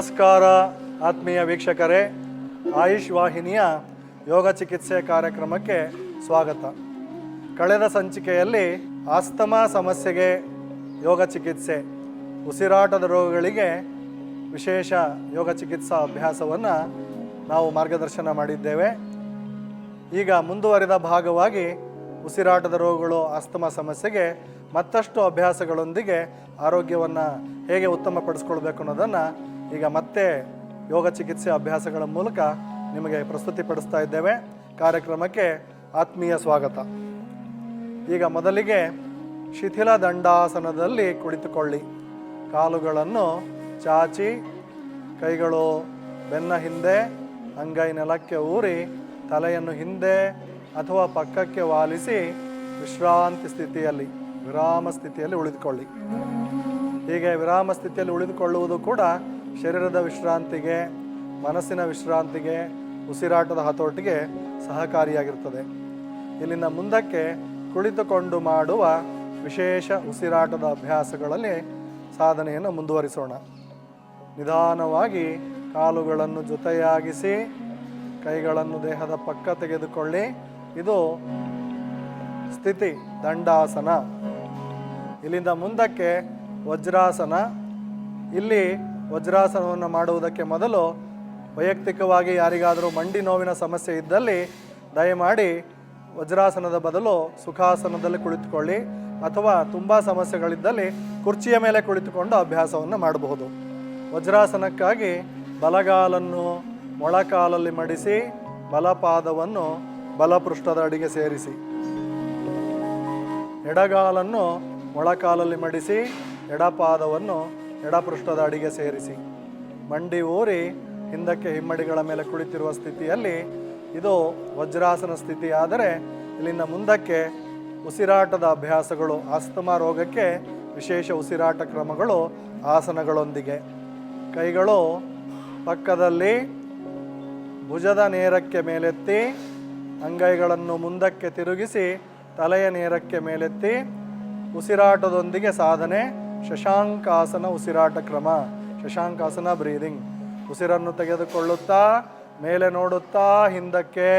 ನಮಸ್ಕಾರ ಆತ್ಮೀಯ ವೀಕ್ಷಕರೇ, ಆಯುಷ್ ವಾಹಿನಿಯ ಯೋಗ ಚಿಕಿತ್ಸೆ ಕಾರ್ಯಕ್ರಮಕ್ಕೆ ಸ್ವಾಗತ. ಕಳೆದ ಸಂಚಿಕೆಯಲ್ಲಿ ಆಸ್ತಮಾ ಸಮಸ್ಯೆಗೆ ಯೋಗ ಚಿಕಿತ್ಸೆ, ಉಸಿರಾಟದ ರೋಗಗಳಿಗೆ ವಿಶೇಷ ಯೋಗ ಚಿಕಿತ್ಸಾ ಅಭ್ಯಾಸವನ್ನು ನಾವು ಮಾರ್ಗದರ್ಶನ ಮಾಡಿದ್ದೇವೆ. ಈಗ ಮುಂದುವರಿದ ಭಾಗವಾಗಿ ಉಸಿರಾಟದ ರೋಗಗಳು, ಆಸ್ತಮಾ ಸಮಸ್ಯೆಗೆ ಮತ್ತಷ್ಟು ಅಭ್ಯಾಸಗಳೊಂದಿಗೆ ಆರೋಗ್ಯವನ್ನು ಹೇಗೆ ಉತ್ತಮಪಡಿಸ್ಕೊಳ್ಬೇಕು ಅನ್ನೋದನ್ನು ಈಗ ಮತ್ತೆ ಯೋಗ ಚಿಕಿತ್ಸೆ ಅಭ್ಯಾಸಗಳ ಮೂಲಕ ನಿಮಗೆ ಪ್ರಸ್ತುತಿಪಡಿಸ್ತಾ ಇದ್ದೇವೆ. ಕಾರ್ಯಕ್ರಮಕ್ಕೆ ಆತ್ಮೀಯ ಸ್ವಾಗತ. ಈಗ ಮೊದಲಿಗೆ ಶಿಥಿಲ ದಂಡಾಸನದಲ್ಲಿ ಕುಳಿತುಕೊಳ್ಳಿ. ಕಾಲುಗಳನ್ನು ಚಾಚಿ, ಕೈಗಳು ಬೆನ್ನ ಹಿಂದೆ, ಅಂಗೈ ನೆಲಕ್ಕೆ ಊರಿ, ತಲೆಯನ್ನು ಹಿಂದೆ ಅಥವಾ ಪಕ್ಕಕ್ಕೆ ವಾಲಿಸಿ ವಿಶ್ರಾಂತಿ ಸ್ಥಿತಿಯಲ್ಲಿ, ವಿರಾಮ ಸ್ಥಿತಿಯಲ್ಲಿ ಉಳಿದುಕೊಳ್ಳಿ. ಹೀಗೆ ವಿರಾಮ ಸ್ಥಿತಿಯಲ್ಲಿ ಉಳಿದುಕೊಳ್ಳುವುದು ಕೂಡ ಶರೀರದ ವಿಶ್ರಾಂತಿಗೆ, ಮನಸ್ಸಿನ ವಿಶ್ರಾಂತಿಗೆ, ಉಸಿರಾಟದ ಹತೋಟಿಗೆ ಸಹಕಾರಿಯಾಗಿರ್ತದೆ. ಇಲ್ಲಿಂದ ಮುಂದಕ್ಕೆ ಕುಳಿತುಕೊಂಡು ಮಾಡುವ ವಿಶೇಷ ಉಸಿರಾಟದ ಅಭ್ಯಾಸಗಳಲ್ಲಿ ಸಾಧನೆಯನ್ನು ಮುಂದುವರಿಸೋಣ. ನಿಧಾನವಾಗಿ ಕಾಲುಗಳನ್ನು ಜೊತೆಯಾಗಿಸಿ, ಕೈಗಳನ್ನು ದೇಹದ ಪಕ್ಕ ತೆಗೆದುಕೊಳ್ಳಿ. ಇದು ಸ್ಥಿತಿ ದಂಡಾಸನ. ಇಲ್ಲಿಂದ ಮುಂದಕ್ಕೆ ವಜ್ರಾಸನ. ಇಲ್ಲಿ ವಜ್ರಾಸನವನ್ನು ಮಾಡುವುದಕ್ಕೆ ಮೊದಲು ವೈಯಕ್ತಿಕವಾಗಿ ಯಾರಿಗಾದರೂ ಮಂಡಿ ನೋವಿನ ಸಮಸ್ಯೆ ಇದ್ದಲ್ಲಿ ದಯಮಾಡಿ ವಜ್ರಾಸನದ ಬದಲು ಸುಖಾಸನದಲ್ಲಿ ಕುಳಿತುಕೊಳ್ಳಿ, ಅಥವಾ ತುಂಬ ಸಮಸ್ಯೆಗಳಿದ್ದಲ್ಲಿ ಕುರ್ಚಿಯ ಮೇಲೆ ಕುಳಿತುಕೊಂಡು ಅಭ್ಯಾಸವನ್ನು ಮಾಡಬಹುದು. ವಜ್ರಾಸನಕ್ಕಾಗಿ ಬಲಗಾಲನ್ನು ಮೊಳಕಾಲಲ್ಲಿ ಮಡಿಸಿ, ಬಲಪಾದವನ್ನು ಬಲಪೃಷ್ಠದ ಅಡಿಗೆ ಸೇರಿಸಿ, ಎಡಗಾಲನ್ನು ಮೊಳಕಾಲಲ್ಲಿ ಮಡಿಸಿ, ಎಡಪಾದವನ್ನು ಎಡಪೃಷ್ಠದ ಅಡಿಗೆ ಸೇರಿಸಿ, ಮಂಡಿ ಊರಿ ಹಿಂದಕ್ಕೆ ಹಿಮ್ಮಡಿಗಳ ಮೇಲೆ ಕುಳಿತಿರುವ ಸ್ಥಿತಿಯಲ್ಲಿ ಇದು ವಜ್ರಾಸನ ಸ್ಥಿತಿ. ಆದರೆ ಇಲ್ಲಿಂದ ಮುಂದಕ್ಕೆ ಉಸಿರಾಟದ ಅಭ್ಯಾಸಗಳು, ಆಸ್ತಮಾ ರೋಗಕ್ಕೆ ವಿಶೇಷ ಉಸಿರಾಟ ಕ್ರಮಗಳು ಆಸನಗಳೊಂದಿಗೆ. ಕೈಗಳು ಪಕ್ಕದಲ್ಲಿ, ಭುಜದ ನೇರಕ್ಕೆ ಮೇಲೆತ್ತಿ, ಅಂಗೈಗಳನ್ನು ಮುಂದಕ್ಕೆ ತಿರುಗಿಸಿ, ತಲೆಯ ನೇರಕ್ಕೆ ಮೇಲೆತ್ತಿ, ಉಸಿರಾಟದೊಂದಿಗೆ ಸಾಧನೆ ಶಶಾಂಕಾಸನ ಉಸಿರಾಟ ಕ್ರಮ. ಶಶಾಂಕಾಸನ ಬ್ರೀದಿಂಗ್. ಉಸಿರನ್ನು ತೆಗೆದುಕೊಳ್ಳುತ್ತಾ ಮೇಲೆ ನೋಡುತ್ತಾ ಹಿಂದಕ್ಕೆ,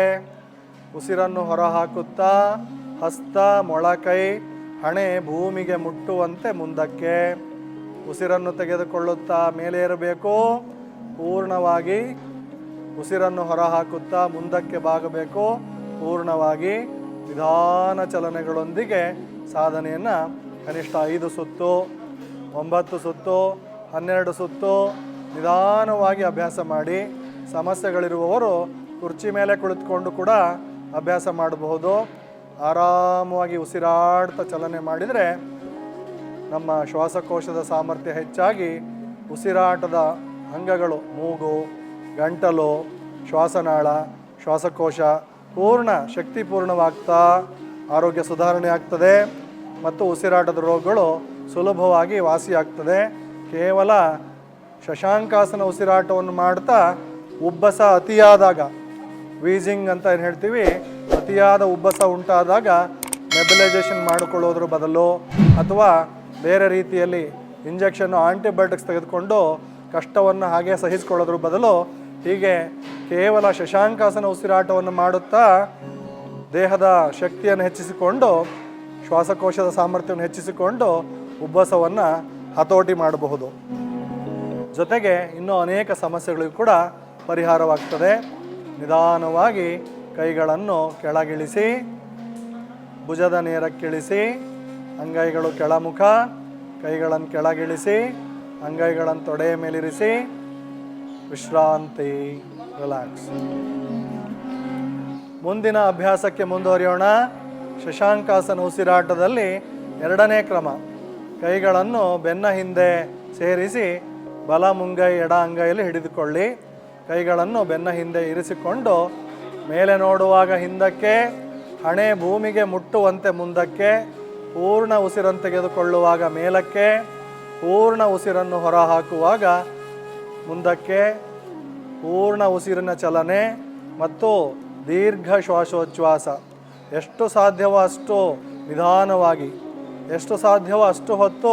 ಉಸಿರನ್ನು ಹೊರಹಾಕುತ್ತಾ ಹಸ್ತ, ಮೊಳಕೈ, ಹಣೆ ಭೂಮಿಗೆ ಮುಟ್ಟುವಂತೆ ಮುಂದಕ್ಕೆ. ಉಸಿರನ್ನು ತೆಗೆದುಕೊಳ್ಳುತ್ತಾ ಮೇಲೆ ಇರಬೇಕು, ಪೂರ್ಣವಾಗಿ ಉಸಿರನ್ನು ಹೊರಹಾಕುತ್ತಾ ಮುಂದಕ್ಕೆ ಬಾಗಬೇಕು, ಪೂರ್ಣವಾಗಿ. ನಿಧಾನ ಚಲನೆಗಳೊಂದಿಗೆ ಸಾಧನೆಯನ್ನು ಕನಿಷ್ಠ 5 ಸುತ್ತು, 9 ಸುತ್ತು, 12 ಸುತ್ತು ನಿಧಾನವಾಗಿ ಅಭ್ಯಾಸ ಮಾಡಿ. ಸಮಸ್ಯೆಗಳಿರುವವರು ಕುರ್ಚಿ ಮೇಲೆ ಕುಳಿತುಕೊಂಡು ಕೂಡ ಅಭ್ಯಾಸ ಮಾಡಬಹುದು. ಆರಾಮವಾಗಿ ಉಸಿರಾಡ್ತಾ ಚಲನೆ ಮಾಡಿದರೆ ನಮ್ಮ ಶ್ವಾಸಕೋಶದ ಸಾಮರ್ಥ್ಯ ಹೆಚ್ಚಾಗಿ ಉಸಿರಾಟದ ಅಂಗಗಳು, ಮೂಗು, ಗಂಟಲು, ಶ್ವಾಸನಾಳ, ಶ್ವಾಸಕೋಶ ಪೂರ್ಣ ಶಕ್ತಿಪೂರ್ಣವಾಗ್ತಾ ಆರೋಗ್ಯ ಸುಧಾರಣೆ ಆಗ್ತದೆ ಮತ್ತು ಉಸಿರಾಟದ ರೋಗಗಳು ಸುಲಭವಾಗಿ ವಾಸಿಯಾಗ್ತದೆ. ಕೇವಲ ಶಶಾಂಕಾಸನ ಉಸಿರಾಟವನ್ನು ಮಾಡ್ತಾ ಉಬ್ಬಸ ಅತಿಯಾದಾಗ, ವೀಸಿಂಗ್ ಅಂತ ಏನು ಹೇಳ್ತೀವಿ, ಅತಿಯಾದ ಉಬ್ಬಸ ಉಂಟಾದಾಗ ನೆಬುಲೈಸೇಷನ್ ಮಾಡಿಕೊಳ್ಳೋದ್ರ ಬದಲು ಅಥವಾ ಬೇರೆ ರೀತಿಯಲ್ಲಿ ಇಂಜೆಕ್ಷನ್ನು, ಆಂಟಿಬಯೋಟಿಕ್ಸ್ ತೆಗೆದುಕೊಂಡು ಕಷ್ಟವನ್ನು ಹಾಗೆ ಸಹಿಸಿಕೊಳ್ಳೋದ್ರ ಬದಲು ಹೀಗೆ ಕೇವಲ ಶಶಾಂಕಾಸನ ಉಸಿರಾಟವನ್ನು ಮಾಡುತ್ತಾ ದೇಹದ ಶಕ್ತಿಯನ್ನು ಹೆಚ್ಚಿಸಿಕೊಂಡು, ಶ್ವಾಸಕೋಶದ ಸಾಮರ್ಥ್ಯವನ್ನು ಹೆಚ್ಚಿಸಿಕೊಂಡು ಉಬ್ಬಸವನ್ನು ಹತೋಟಿ ಮಾಡಬಹುದು. ಜೊತೆಗೆ ಇನ್ನೂ ಅನೇಕ ಸಮಸ್ಯೆಗಳಿಗೂ ಕೂಡ ಪರಿಹಾರವಾಗ್ತದೆ. ನಿಧಾನವಾಗಿ ಕೈಗಳನ್ನು ಕೆಳಗಿಳಿಸಿ, ಭುಜದ ನೇರಕ್ಕಿಳಿಸಿ, ಅಂಗೈಗಳು ಕೆಳಮುಖ, ಕೈಗಳನ್ನು ಕೆಳಗಿಳಿಸಿ, ಅಂಗೈಗಳನ್ನು ತೊಡೆಯ ಮೇಲಿರಿಸಿ, ವಿಶ್ರಾಂತಿ, ರಿಲ್ಯಾಕ್ಸ್. ಮುಂದಿನ ಅಭ್ಯಾಸಕ್ಕೆ ಮುಂದುವರಿಯೋಣ. ಶಶಾಂಕಾಸನ ಉಸಿರಾಟದಲ್ಲಿ 2ನೇ ಕ್ರಮ. ಕೈಗಳನ್ನು ಬೆನ್ನ ಹಿಂದೆ ಸೇರಿಸಿ, ಬಲ ಮುಂಗೈ ಎಡ ಅಂಗೈಯಲ್ಲಿ ಹಿಡಿದುಕೊಳ್ಳಿ. ಕೈಗಳನ್ನು ಬೆನ್ನ ಹಿಂದೆ ಇರಿಸಿಕೊಂಡು ಮೇಲೆ ನೋಡುವಾಗ ಹಿಂದಕ್ಕೆ, ಹಣೆ ಭೂಮಿಗೆ ಮುಟ್ಟುವಂತೆ ಮುಂದಕ್ಕೆ, ಪೂರ್ಣ ಉಸಿರನ್ನು ತೆಗೆದುಕೊಳ್ಳುವಾಗ ಮೇಲಕ್ಕೆ, ಪೂರ್ಣ ಉಸಿರನ್ನು ಹೊರಹಾಕುವಾಗ ಮುಂದಕ್ಕೆ. ಪೂರ್ಣ ಉಸಿರಿನ ಚಲನೆ ಮತ್ತು ದೀರ್ಘ ಶ್ವಾಸೋಚ್ಛ್ವಾಸ. ಎಷ್ಟು ಸಾಧ್ಯವೋ ಅಷ್ಟು ನಿಧಾನವಾಗಿ, ಎಷ್ಟು ಸಾಧ್ಯವೋ ಅಷ್ಟು ಹೊತ್ತು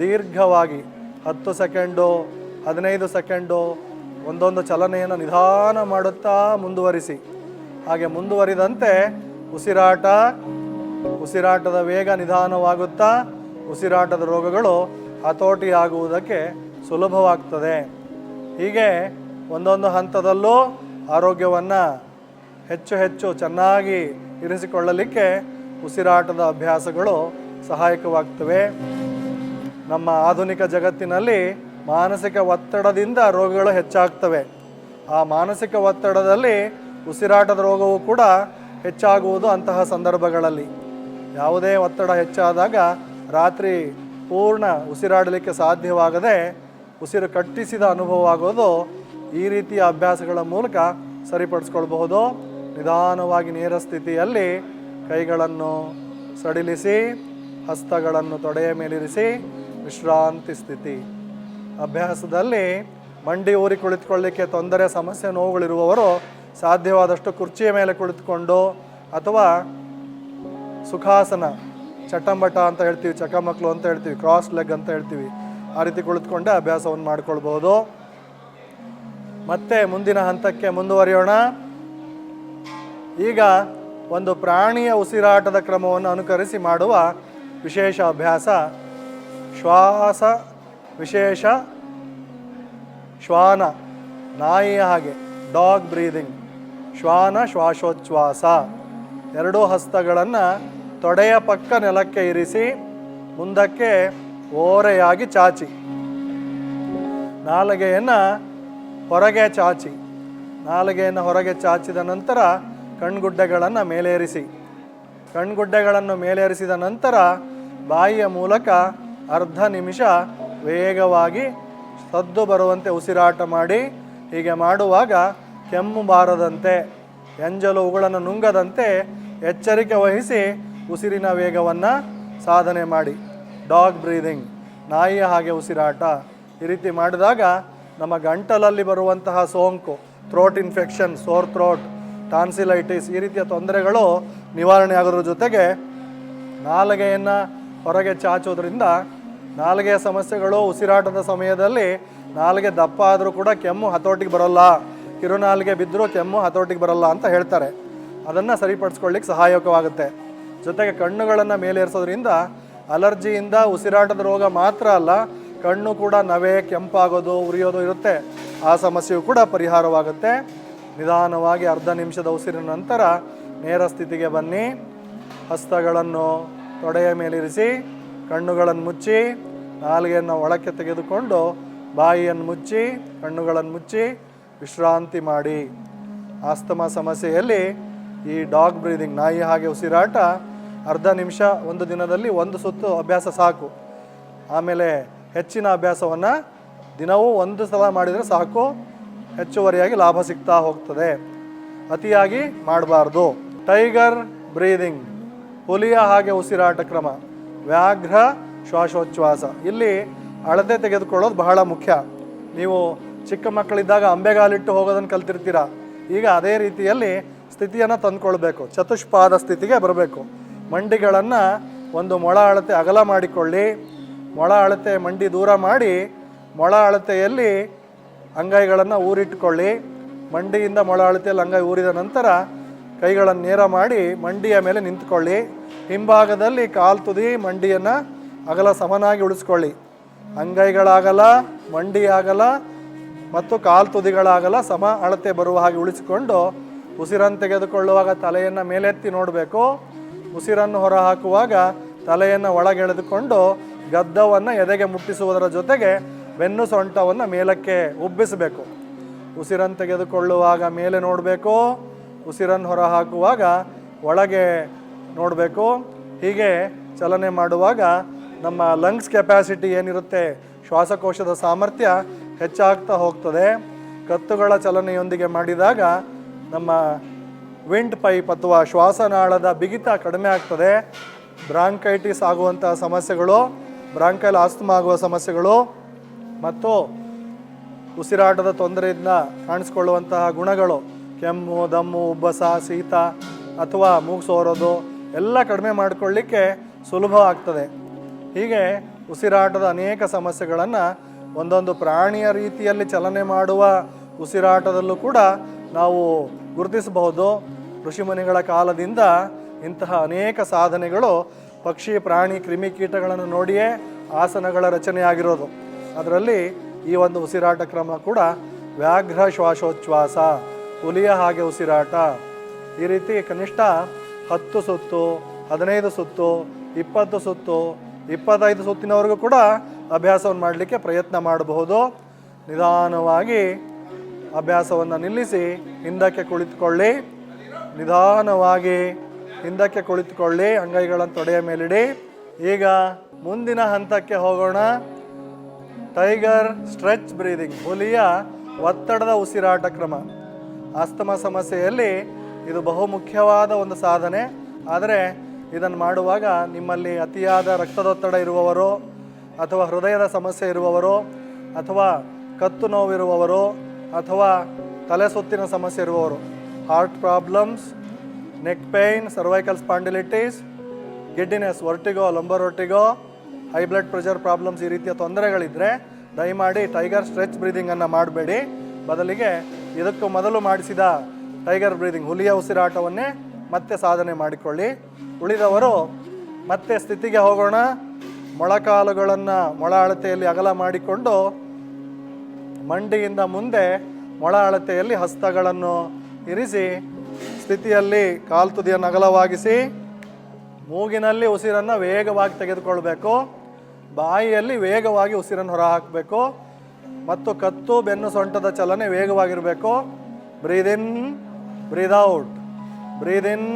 ದೀರ್ಘವಾಗಿ, 10 ಸೆಕೆಂಡು, 15 ಸೆಕೆಂಡು ಒಂದೊಂದು ಚಲನೆಯನ್ನು ನಿಧಾನ ಮಾಡುತ್ತಾ ಮುಂದುವರಿಸಿ. ಹಾಗೆ ಮುಂದುವರಿದಂತೆ ಉಸಿರಾಟದ ವೇಗ ನಿಧಾನವಾಗುತ್ತಾ ಉಸಿರಾಟದ ರೋಗಗಳು ಹತೋಟಿಯಾಗುವುದಕ್ಕೆ ಸುಲಭವಾಗ್ತದೆ. ಹೀಗೆ ಒಂದೊಂದು ಹಂತದಲ್ಲೂ ಆರೋಗ್ಯವನ್ನು ಹೆಚ್ಚು ಚೆನ್ನಾಗಿ ಇರಿಸಿಕೊಳ್ಳಲಿಕ್ಕೆ ಉಸಿರಾಟದ ಅಭ್ಯಾಸಗಳು ಸಹಾಯಕವಾಗ್ತವೆ. ನಮ್ಮ ಆಧುನಿಕ ಜಗತ್ತಿನಲ್ಲಿ ಮಾನಸಿಕ ಒತ್ತಡದಿಂದ ರೋಗಗಳು ಹೆಚ್ಚಾಗ್ತವೆ. ಆ ಮಾನಸಿಕ ಒತ್ತಡದಲ್ಲಿ ಉಸಿರಾಟದ ರೋಗವು ಕೂಡ ಹೆಚ್ಚಾಗುವುದು ಅಂತಹ ಸಂದರ್ಭಗಳಲ್ಲಿ. ಯಾವುದೇ ಒತ್ತಡ ಹೆಚ್ಚಾದಾಗ ರಾತ್ರಿ ಪೂರ್ಣ ಉಸಿರಾಡಲಿಕ್ಕೆ ಸಾಧ್ಯವಾಗದೆ ಉಸಿರು ಕಟ್ಟಿಸಿದ ಅನುಭವ ಆಗೋದು ಈ ರೀತಿಯ ಅಭ್ಯಾಸಗಳ ಮೂಲಕ ಸರಿಪಡಿಸ್ಕೊಳ್ಬಹುದು. ನಿಧಾನವಾಗಿ ನೇರ ಸ್ಥಿತಿಯಲ್ಲಿ ಕೈಗಳನ್ನು ಸಡಿಲಿಸಿ ಹಸ್ತಗಳನ್ನು ತೊಡೆಯ ಮೇಲಿರಿಸಿ ವಿಶ್ರಾಂತಿ ಸ್ಥಿತಿ. ಅಭ್ಯಾಸದಲ್ಲಿ ಮಂಡಿ ಊರಿ ಕುಳಿತುಕೊಳ್ಳಲಿಕ್ಕೆ ತೊಂದರೆ, ಸಮಸ್ಯೆ, ನೋವುಗಳಿರುವವರು ಸಾಧ್ಯವಾದಷ್ಟು ಕುರ್ಚಿಯ ಮೇಲೆ ಕುಳಿತುಕೊಂಡು ಅಥವಾ ಸುಖಾಸನ, ಚಟಂಬಟ ಅಂತ ಹೇಳ್ತೀವಿ, ಚಕಮಕ್ಳು ಅಂತ ಹೇಳ್ತೀವಿ, ಕ್ರಾಸ್ ಲೆಗ್ ಅಂತ ಹೇಳ್ತೀವಿ, ಆ ರೀತಿ ಕುಳಿತುಕೊಂಡೆ ಅಭ್ಯಾಸವನ್ನು ಮಾಡಿಕೊಳ್ಬೋದು. ಮತ್ತೆ ಮುಂದಿನ ಹಂತಕ್ಕೆ ಮುಂದುವರಿಯೋಣ. ಈಗ ಒಂದು ಪ್ರಾಣಿಯ ಉಸಿರಾಟದ ಕ್ರಮವನ್ನು ಅನುಕರಿಸಿ ಮಾಡುವ ವಿಶೇಷ ಅಭ್ಯಾಸ ಶ್ವಾಸ ವಿಶೇಷ ಶ್ವಾನ, ನಾಯಿಯ ಹಾಗೆ ಡಾಗ್ ಬ್ರೀದಿಂಗ್. ಶ್ವಾನ ಶ್ವಾಸೋಚ್ಛ್ವಾಸ. ಎರಡೂ ಹಸ್ತಗಳನ್ನು ತೊಡೆಯ ಪಕ್ಕ ನೆಲಕ್ಕೆ ಇರಿಸಿ ಮುಂದಕ್ಕೆ ಓರೆಯಾಗಿ ಚಾಚಿ, ನಾಲಿಗೆಯನ್ನು ಹೊರಗೆ ಚಾಚಿ. ನಾಲಿಗೆಯನ್ನು ಹೊರಗೆ ಚಾಚಿದ ನಂತರ ಕಣ್ಗುಡ್ಡೆಗಳನ್ನು ಮೇಲೇರಿಸಿ. ಕಣ್ಗುಡ್ಡೆಗಳನ್ನು ಮೇಲೇರಿಸಿದ ನಂತರ ಬಾಯಿಯ ಮೂಲಕ ಅರ್ಧ ನಿಮಿಷ ವೇಗವಾಗಿ ಸದ್ದು ಬರುವಂತೆ ಉಸಿರಾಟ ಮಾಡಿ. ಹೀಗೆ ಮಾಡುವಾಗ ಕೆಮ್ಮು ಬಾರದಂತೆ, ಎಂಜಲು ಉಗುಳನ್ನು ನುಂಗದಂತೆ ಎಚ್ಚರಿಕೆ ವಹಿಸಿ ಉಸಿರಿನ ವೇಗವನ್ನು ಸಾಧನೆ ಮಾಡಿ. ಡಾಗ್ ಬ್ರೀದಿಂಗ್, ನಾಯಿಯ ಹಾಗೆ ಉಸಿರಾಟ. ಈ ರೀತಿ ಮಾಡಿದಾಗ ನಮ್ಮ ಗಂಟಲಲ್ಲಿ ಬರುವಂತಹ ಸೋಂಕು, ಥ್ರೋಟ್ ಇನ್ಫೆಕ್ಷನ್, ಸೋರ್ ಥ್ರೋಟ್, ಟಾನ್ಸಿಲೈಟಿಸ್, ಈ ರೀತಿಯ ತೊಂದರೆಗಳು ನಿವಾರಣೆ ಆಗೋದ್ರ ಜೊತೆಗೆ ನಾಲಿಗೆಯನ್ನು ಹೊರಗೆ ಚಾಚೋದ್ರಿಂದ ನಾಲಿಗೆಯ ಸಮಸ್ಯೆಗಳು, ಉಸಿರಾಟದ ಸಮಯದಲ್ಲಿ ನಾಲಿಗೆ ದಪ್ಪ ಆದರೂ ಕೂಡ ಕೆಮ್ಮು ಹತೋಟಿಗೆ ಬರೋಲ್ಲ, ಕಿರುನಾಲಿಗೆ ಬಿದ್ದರೂ ಕೆಮ್ಮು ಹತೋಟಿಗೆ ಬರೋಲ್ಲ ಅಂತ ಹೇಳ್ತಾರೆ. ಅದನ್ನು ಸರಿಪಡಿಸ್ಕೊಳ್ಳಿಕ್ಕೆ ಸಹಾಯಕವಾಗುತ್ತೆ. ಜೊತೆಗೆ ಕಣ್ಣುಗಳನ್ನು ಮೇಲೇರಿಸೋದ್ರಿಂದ ಅಲರ್ಜಿಯಿಂದ ಉಸಿರಾಟದ ರೋಗ ಮಾತ್ರ ಅಲ್ಲ, ಕಣ್ಣು ಕೂಡ ನವೆ, ಕೆಂಪಾಗೋದು, ಉರಿಯೋದು ಇರುತ್ತೆ. ಆ ಸಮಸ್ಯೆಯು ಕೂಡ ಪರಿಹಾರವಾಗುತ್ತೆ. ನಿಧಾನವಾಗಿ ಅರ್ಧ ನಿಮಿಷದ ಉಸಿರಿನ ನಂತರ ನೇರ ಸ್ಥಿತಿಗೆ ಬನ್ನಿ. ಹಸ್ತಗಳನ್ನು ತೊಡೆಯ ಮೇಲಿರಿಸಿ, ಕಣ್ಣುಗಳನ್ನು ಮುಚ್ಚಿ, ನಾಲಿಗೆಯನ್ನು ಒಳಕ್ಕೆ ತೆಗೆದುಕೊಂಡು ಬಾಯಿಯನ್ನು ಮುಚ್ಚಿ, ಕಣ್ಣುಗಳನ್ನು ಮುಚ್ಚಿ ವಿಶ್ರಾಂತಿ ಮಾಡಿ. ಆಸ್ತಮಾ ಸಮಸ್ಯೆಯಲ್ಲಿ ಈ ಡಾಗ್ ಬ್ರೀದಿಂಗ್, ನಾಯಿ ಹಾಗೆ ಉಸಿರಾಟ ಅರ್ಧ ನಿಮಿಷ ಒಂದು ದಿನದಲ್ಲಿ 1 ಸುತ್ತು ಅಭ್ಯಾಸ ಸಾಕು. ಆಮೇಲೆ ಹೆಚ್ಚಿನ ಅಭ್ಯಾಸವನ್ನು ದಿನವೂ 1 ಸಲ ಮಾಡಿದರೆ ಸಾಕು. ಹೆಚ್ಚುವರಿಯಾಗಿ ಲಾಭ ಸಿಗ್ತಾ ಹೋಗ್ತದೆ. ಅತಿಯಾಗಿ ಮಾಡಬಾರ್ದು. ಟೈಗರ್ ಬ್ರೀದಿಂಗ್, ಹುಲಿಯ ಹಾಗೆ ಉಸಿರಾಟ ಕ್ರಮ, ವ್ಯಾಘ್ರ ಶ್ವಾಸೋಚ್ಛ್ವಾಸ. ಇಲ್ಲಿ ಅಳತೆ ತೆಗೆದುಕೊಳ್ಳೋದು ಬಹಳ ಮುಖ್ಯ. ನೀವು ಚಿಕ್ಕ ಮಕ್ಕಳಿದ್ದಾಗ ಅಂಬೆಗಾಲಿಟ್ಟು ಹೋಗೋದನ್ನು ಕಲ್ತಿರ್ತೀರ. ಈಗ ಅದೇ ರೀತಿಯಲ್ಲಿ ಸ್ಥಿತಿಯನ್ನು ತಂದುಕೊಳ್ಬೇಕು, ಚತುಷ್ಪಾದ ಸ್ಥಿತಿಗೆ ಬರಬೇಕು. ಮಂಡಿಗಳನ್ನು ಒಂದು ಮೊಳ ಅಳತೆ ಅಗಲ ಮಾಡಿಕೊಳ್ಳಿ. ಮೊಳ ಅಳತೆ ಮಂಡಿ ದೂರ ಮಾಡಿ ಮೊಳ ಅಳತೆಯಲ್ಲಿ ಅಂಗೈಗಳನ್ನು ಊರಿಟ್ಕೊಳ್ಳಿ. ಮಂಡಿಯಿಂದ ಮೊಳ ಅಳತೆಯಲ್ಲಿ ಅಂಗೈ ಊರಿದ ನಂತರ ಕೈಗಳನ್ನು ನೇರ ಮಾಡಿ ಮಂಡಿಯ ಮೇಲೆ ನಿಂತ್ಕೊಳ್ಳಿ. ಹಿಂಭಾಗದಲ್ಲಿ ಕಾಲು ತುದಿ ಮಂಡಿಯನ್ನು ಅಗಲ ಸಮನಾಗಿ ಉಳಿಸ್ಕೊಳ್ಳಿ. ಅಂಗೈಗಳಾಗಲ್ಲ, ಮಂಡಿ ಆಗಲ್ಲ ಮತ್ತು ಕಾಲು ತುದಿಗಳಾಗಲ್ಲ ಸಮ ಅಳತೆ ಬರುವ ಹಾಗೆ ಉಳಿಸಿಕೊಂಡು ಉಸಿರನ್ನು ತೆಗೆದುಕೊಳ್ಳುವಾಗ ತಲೆಯನ್ನು ಮೇಲೆತ್ತಿ ನೋಡಬೇಕು. ಉಸಿರನ್ನು ಹೊರ ಹಾಕುವಾಗ ತಲೆಯನ್ನು ಒಳಗೆಳೆದುಕೊಂಡು ಗದ್ದವನ್ನು ಎದೆಗೆ ಮುಟ್ಟಿಸುವುದರ ಜೊತೆಗೆ ಬೆನ್ನು ಸೊಂಟವನ್ನು ಮೇಲಕ್ಕೆ ಉಬ್ಬಿಸಬೇಕು. ಉಸಿರನ್ನು ತೆಗೆದುಕೊಳ್ಳುವಾಗ ಮೇಲೆ ನೋಡಬೇಕು, ಉಸಿರನ್ನು ಹೊರ ಹಾಕುವಾಗ ಒಳಗೆ ನೋಡಬೇಕು. ಹೀಗೆ ಚಲನೆ ಮಾಡುವಾಗ ನಮ್ಮ ಲಂಗ್ಸ್ ಕೆಪ್ಯಾಸಿಟಿ ಏನಿರುತ್ತೆ, ಶ್ವಾಸಕೋಶದ ಸಾಮರ್ಥ್ಯ ಹೆಚ್ಚಾಗ್ತಾ ಹೋಗ್ತದೆ. ಕತ್ತುಗಳ ಚಲನೆಯೊಂದಿಗೆ ಮಾಡಿದಾಗ ನಮ್ಮ ವಿಂಡ್ ಪೈಪ್ ಅಥವಾ ಶ್ವಾಸನಾಳದ ಬಿಗಿತ ಕಡಿಮೆ ಆಗ್ತದೆ. ಬ್ರಾಂಕೈಟಿಸ್ ಆಗುವಂತಹ ಸಮಸ್ಯೆಗಳು, ಬ್ರಾಂಕೈಲ್ ಆಸ್ತಮಾ ಆಗುವ ಸಮಸ್ಯೆಗಳು ಮತ್ತು ಉಸಿರಾಟದ ತೊಂದರೆಯಿಂದ ಕಾಣಿಸ್ಕೊಳ್ಳುವಂತಹ ಗುಣಗಳು, ಕೆಮ್ಮು, ದಮ್ಮು, ಉಬ್ಬಸ, ಶೀತ ಅಥವಾ ಮೂಗು ಸೋರೋದು ಎಲ್ಲ ಕಡಿಮೆ ಮಾಡಿಕೊಳ್ಳಿಕ್ಕೆ ಸುಲಭ ಆಗ್ತದೆ. ಹೀಗೆ ಉಸಿರಾಟದ ಅನೇಕ ಸಮಸ್ಯೆಗಳನ್ನು ಒಂದೊಂದು ಪ್ರಾಣಿಯ ರೀತಿಯಲ್ಲಿ ಚಲನೆ ಮಾಡುವ ಉಸಿರಾಟದಲ್ಲೂ ಕೂಡ ನಾವು ಗುರುತಿಸಬಹುದು. ಋಷಿಮುನಿಗಳ ಕಾಲದಿಂದ ಇಂತಹ ಅನೇಕ ಸಾಧನೆಗಳು ಪಕ್ಷಿ ಪ್ರಾಣಿ ಕ್ರಿಮಿಕೀಟಗಳನ್ನು ನೋಡಿಯೇ ಆಸನಗಳ ರಚನೆಯಾಗಿರೋದು. ಅದರಲ್ಲಿ ಈ ಒಂದು ಉಸಿರಾಟ ಕ್ರಮ ಕೂಡ ವ್ಯಾಘ್ರ ಶ್ವಾಸೋಚ್ಛ್ವಾಸ, ಹುಲಿಯ ಹಾಗೆ ಉಸಿರಾಟ. ಈ ರೀತಿ ಕನಿಷ್ಠ 10 ಸುತ್ತು, 15 ಸುತ್ತು, 20 ಸುತ್ತು, 25 ಸುತ್ತಿನವರೆಗೂ ಕೂಡ ಅಭ್ಯಾಸವನ್ನು ಮಾಡಲಿಕ್ಕೆ ಪ್ರಯತ್ನ ಮಾಡಬಹುದು. ನಿಧಾನವಾಗಿ ಅಭ್ಯಾಸವನ್ನು ನಿಲ್ಲಿಸಿ ಹಿಂದಕ್ಕೆ ಕುಳಿತುಕೊಳ್ಳಿ. ನಿಧಾನವಾಗಿ ಹಿಂದಕ್ಕೆ ಕುಳಿತುಕೊಳ್ಳಿ. ಅಂಗೈಗಳನ್ನು ತೊಡೆಯ ಮೇಲಿಡಿ. ಈಗ ಮುಂದಿನ ಹಂತಕ್ಕೆ ಹೋಗೋಣ. ಟೈಗರ್ ಸ್ಟ್ರೆಚ್ ಬ್ರೀದಿಂಗ್, ಹುಲಿಯ ಒತ್ತಡದ ಉಸಿರಾಟ ಕ್ರಮ. ಆಸ್ತಮಾ ಸಮಸ್ಯೆಯಲ್ಲಿ ಇದು ಬಹುಮುಖ್ಯವಾದ ಒಂದು ಸಾಧನೆ. ಆದರೆ ಇದನ್ನು ಮಾಡುವಾಗ ನಿಮ್ಮಲ್ಲಿ ಅತಿಯಾದ ರಕ್ತದೊತ್ತಡ ಇರುವವರು, ಅಥವಾ ಹೃದಯದ ಸಮಸ್ಯೆ ಇರುವವರು, ಅಥವಾ ಕತ್ತು ನೋವಿರುವವರು, ಅಥವಾ ತಲೆ ಸುತ್ತಿನ ಸಮಸ್ಯೆ ಇರುವವರು, heart problems, neck pain, cervical spondylitis, giddiness, vertigo, lumbar vertigo, high blood pressure problems, ಈ ರೀತಿಯ ತೊಂದರೆಗಳಿದ್ದರೆ ದಯಮಾಡಿ ಟೈಗರ್ ಸ್ಟ್ರೆಚ್ ಬ್ರೀದಿಂಗನ್ನು ಮಾಡಬೇಡಿ. ಬದಲಿಗೆ ಇದಕ್ಕೂ ಮೊದಲು ಮಾಡಿಸಿದ ಟೈಗರ್ ಬ್ರೀದಿಂಗ್, ಹುಲಿಯ ಉಸಿರಾಟವನ್ನೇ ಮತ್ತೆ ಸಾಧನೆ ಮಾಡಿಕೊಳ್ಳಿ. ಉಳಿದವರು ಮತ್ತೆ ಸ್ಥಿತಿಗೆ ಹೋಗೋಣ. ಮೊಳಕಾಲುಗಳನ್ನು ಮೊಳ ಅಳತೆಯಲ್ಲಿ ಅಗಲ ಮಾಡಿಕೊಂಡು ಮಂಡಿಯಿಂದ ಮುಂದೆ ಮೊಳ ಅಳತೆಯಲ್ಲಿ ಹಸ್ತಗಳನ್ನು ಇರಿಸಿ ಸ್ಥಿತಿಯಲ್ಲಿ ಕಾಲು ತುದಿಯನ್ನು ಅಗಲವಾಗಿಸಿ ಮೂಗಿನಲ್ಲಿ ಉಸಿರನ್ನು ವೇಗವಾಗಿ ತೆಗೆದುಕೊಳ್ಬೇಕು. ಬಾಯಿಯಲ್ಲಿ ವೇಗವಾಗಿ ಉಸಿರನ್ನು ಹೊರ ಹಾಕಬೇಕು ಮತ್ತು ಕತ್ತು ಬೆನ್ನು ಸೊಂಟದ ಚಲನೆ ವೇಗವಾಗಿರಬೇಕು. ಬ್ರೀದ್ ಇನ್, ಬ್ರೀದ್ ಔಟ್, ಬ್ರೀದ್ ಇನ್,